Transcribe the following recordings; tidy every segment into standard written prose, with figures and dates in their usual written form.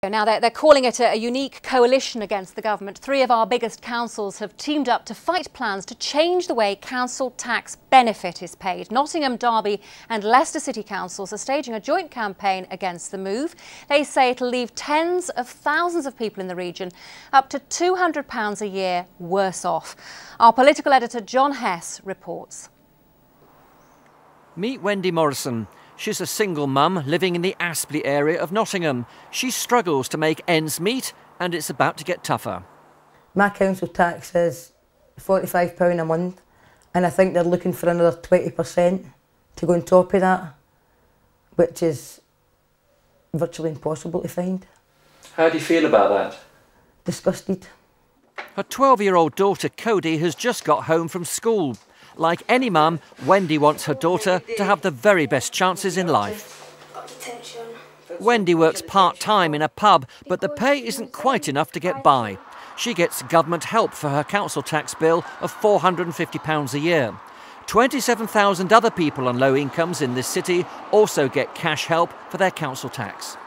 Now they're calling it a unique coalition against the government. 3 of our biggest councils have teamed up to fight plans to change the way council tax benefit is paid. Nottingham, Derby and Leicester City Councils are staging a joint campaign against the move. They say it'll leave tens of thousands of people in the region up to £200 a year worse off. Our political editor John Hess reports. Meet Wendy Morrison. She's a single mum living in the Aspley area of Nottingham. She struggles to make ends meet and it's about to get tougher. My council tax is £45 a month and I think they're looking for another 20% to go on top of that, which is virtually impossible to find. How do you feel about that? Disgusted. Her 12-year-old daughter Cody has just got home from school. Like any mum, Wendy wants her daughter to have the very best chances in life. Wendy works part-time in a pub, but the pay isn't quite enough to get by. She gets government help for her council tax bill of £450 a year. 27,000 other people on low incomes in this city also get cash help for their council tax.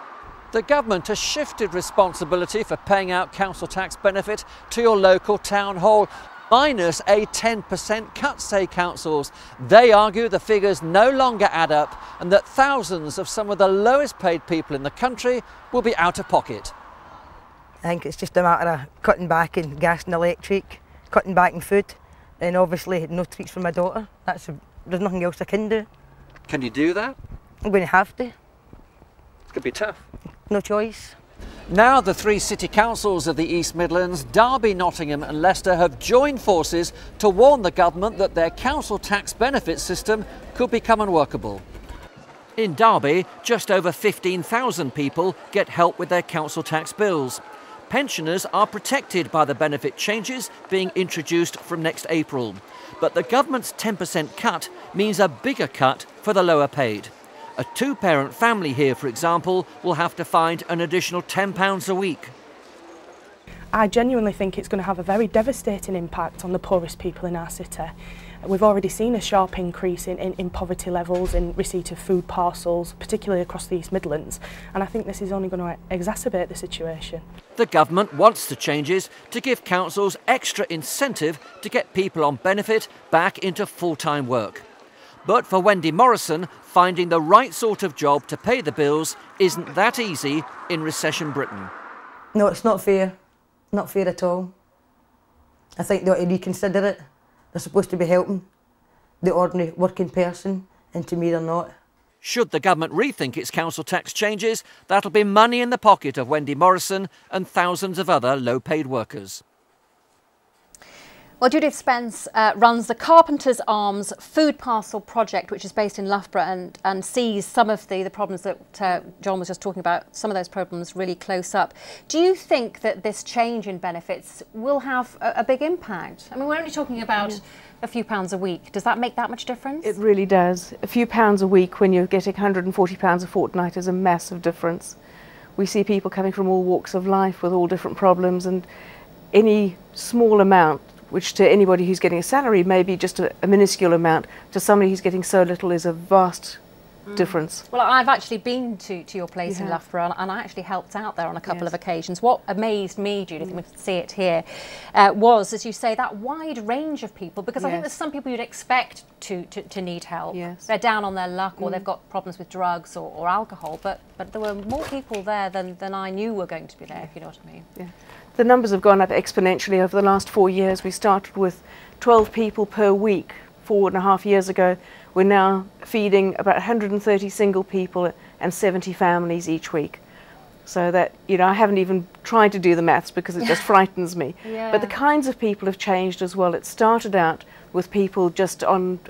The government has shifted responsibility for paying out council tax benefit to your local town hall, minus a 10% cut, say councils. They argue the figures no longer add up and that thousands of some of the lowest paid people in the country will be out of pocket. I think it's just a matter of cutting back in gas and electric, cutting back in food, and obviously no treats for my daughter. There's nothing else I can do. Can you do that? I'm going to have to. It could be tough. No choice. Now the 3 city councils of the East Midlands, Derby, Nottingham and Leicester have joined forces to warn the government that their council tax benefit system could become unworkable. In Derby, just over 15,000 people get help with their council tax bills. Pensioners are protected by the benefit changes being introduced from next April. But the government's 10% cut means a bigger cut for the lower paid. A 2-parent family here, for example, will have to find an additional £10 a week. I genuinely think it's going to have a very devastating impact on the poorest people in our city. We've already seen a sharp increase in poverty levels, in receipt of food parcels, particularly across the East Midlands, and I think this is only going to exacerbate the situation. The government wants the changes to give councils extra incentive to get people on benefit back into full-time work. But for Wendy Morrison, finding the right sort of job to pay the bills isn't that easy in recession Britain. No, it's not fair. Not fair at all. I think they ought to reconsider it. They're supposed to be helping the ordinary working person, and to me they're not. Should the government rethink its council tax changes, that'll be money in the pocket of Wendy Morrison and thousands of other low-paid workers. Well, Judith Spence runs the Carpenter's Arms food parcel project, which is based in Loughborough and sees some of the problems that John was just talking about, some of those problems really close up. Do you think that this change in benefits will have a big impact? I mean, we're only talking about a few pounds a week. Does that make that much difference? It really does. A few pounds a week when you're getting £140 a fortnight is a massive difference. We see people coming from all walks of life with all different problems, and any small amount, which to anybody who's getting a salary may be just a minuscule amount, to somebody who's getting so little is a vast difference. Well, I've actually been to your place in Loughborough and I actually helped out there on a couple of occasions. What amazed me, Judith, and we can see it here, was, as you say, that wide range of people, because I think there's some people you'd expect to need help. They're down on their luck or they've got problems with drugs or alcohol, but there were more people there than I knew were going to be there, if you know what I mean. The numbers have gone up exponentially over the last 4 years. We started with 12 people per week 4.5 years ago. We're now feeding about 130 single people and 70 families each week. So that, you know, I haven't even tried to do the maths because it just frightens me. But the kinds of people have changed as well. It started out with people just on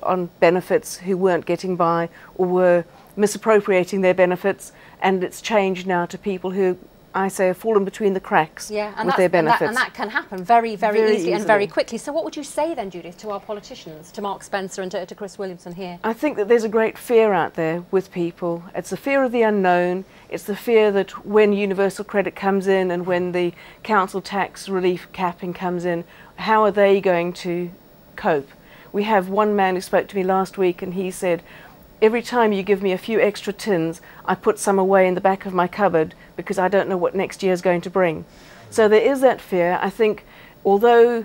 benefits who weren't getting by or were misappropriating their benefits, and it's changed now to people who, I say, have fallen between the cracks with their benefits. And that can happen very easily and very quickly. So what would you say then, Judith, to our politicians, to Mark Spencer and to Chris Williamson here? I think that there's a great fear out there with people. It's the fear of the unknown. It's the fear that when universal credit comes in and when the council tax relief capping comes in, how are they going to cope? We have one man who spoke to me last week and he said, every time you give me a few extra tins, I put some away in the back of my cupboard because I don't know what next year is going to bring. So there is that fear. I think although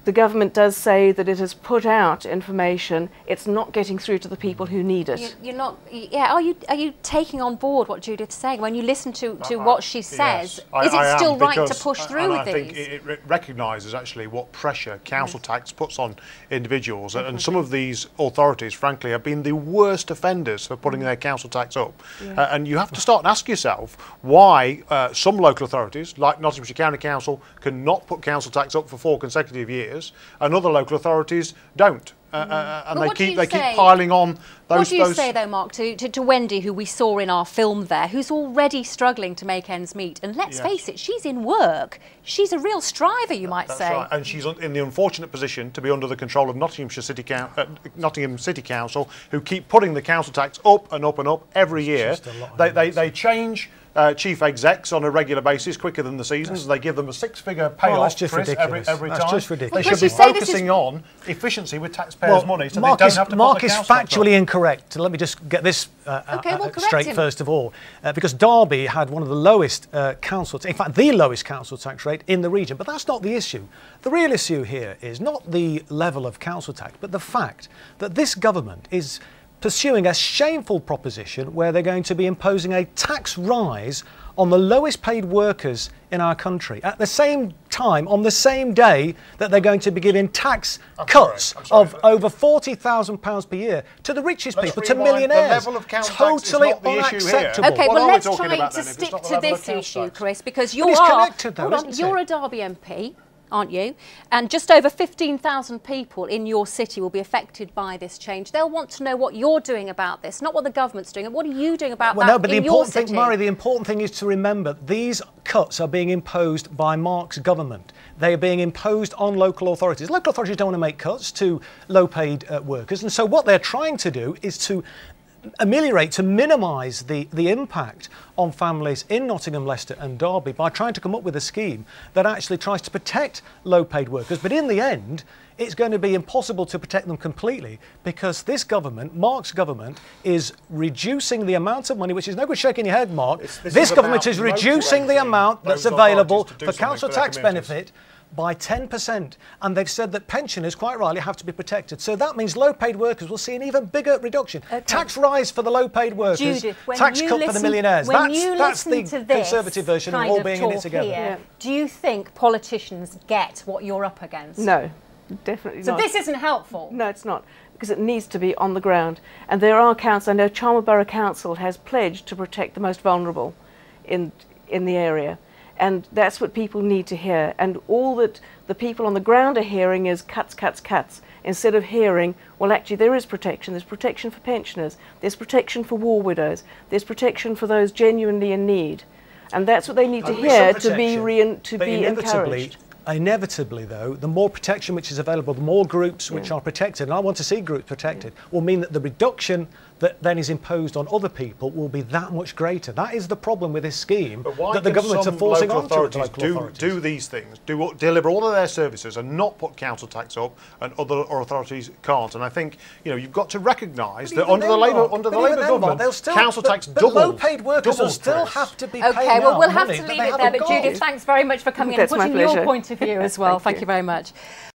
the government does say that it has put out information, it's not getting through to the people who need it. You're not, yeah, are you taking on board what Judith's saying? When you listen to what she says, yes, is it still right to because, push through with these? I think it recognises actually what pressure council tax puts on individuals, and some of these authorities, frankly, have been the worst offenders for putting their council tax up. And you have to start and ask yourself why some local authorities, like Nottinghamshire County Council, can not put council tax up for 4 consecutive years, and other local authorities don't. And they keep piling on those. What do you say though, Mark, to Wendy, who we saw in our film there, who's already struggling to make ends meet? And let's face it, she's in work. She's a real striver, you might say. Right. And she's in the unfortunate position to be under the control of Nottingham City Council, who keep putting the council tax up and up and up every year. They change chief execs on a regular basis quicker than the seasons. They give them a 6-figure payoff every time. That's just ridiculous. They should be focusing on efficiency with taxpayers' money, so Mark they don't have to Mark is factually incorrect. Let me just get this straight first of all, because Derby had one of the lowest council, in fact the lowest council tax rate in the region, but that's not the issue. The real issue here is not the level of council tax, but the fact that this government is pursuing a shameful proposition where they're going to be imposing a tax rise on the lowest paid workers in our country at the same time, on the same day that they're going to be giving tax cuts of over £40,000 per year to the richest people, to millionaires. The level of council totally tax is not the issue unacceptable. Okay, well, let's try to stick to this issue, Chris, because you're a Derby MP, aren't you? And just over 15,000 people in your city will be affected by this change. They'll want to know what you're doing about this, not what the government's doing. And what are you doing about that in your city? But the important thing, Murray, the important thing is to remember these cuts are being imposed by Mark's government. They are being imposed on local authorities. Local authorities don't want to make cuts to low-paid workers, and so what they're trying to do is to ameliorate, to minimise the impact on families in Nottingham, Leicester and Derby by trying to come up with a scheme that actually tries to protect low-paid workers. But in the end, it's going to be impossible to protect them completely because this government, Mark's government, is reducing the amount of money, which is no good shaking your head, Mark. This government is reducing the amount that's available for council tax benefit by 10%, and they've said that pensioners, quite rightly, have to be protected. So that means low-paid workers will see an even bigger reduction. Tax rise for the low-paid workers, Judith, tax cut for the millionaires. That's the Conservative version of all being in it together. Do you think politicians get what you're up against? No, definitely not. So this isn't helpful? No, it's not, because it needs to be on the ground. And there are councils, I know Charmel Borough Council has pledged to protect the most vulnerable in the area. And that's what people need to hear. And all that the people on the ground are hearing is cuts, cuts, cuts, instead of hearing, well, actually, there is protection. There's protection for pensioners. There's protection for war widows. There's protection for those genuinely in need. And that's what they need to hear to be encouraged. Inevitably, though, the more protection which is available, the more groups which are protected, and I want to see groups protected, will mean that the reduction that then is imposed on other people will be that much greater. That is the problem with this scheme that the government are forcing on to local authorities. Do these things, deliver all of their services and not put council tax up, and other authorities can't. And I think you've got to recognise that under the Labour government, council tax doubled. But low-paid workers will still have to be paying Okay, well, we'll have money to leave it there. But Judith, thanks very much for coming in and putting your point of view as well. Thank you very much.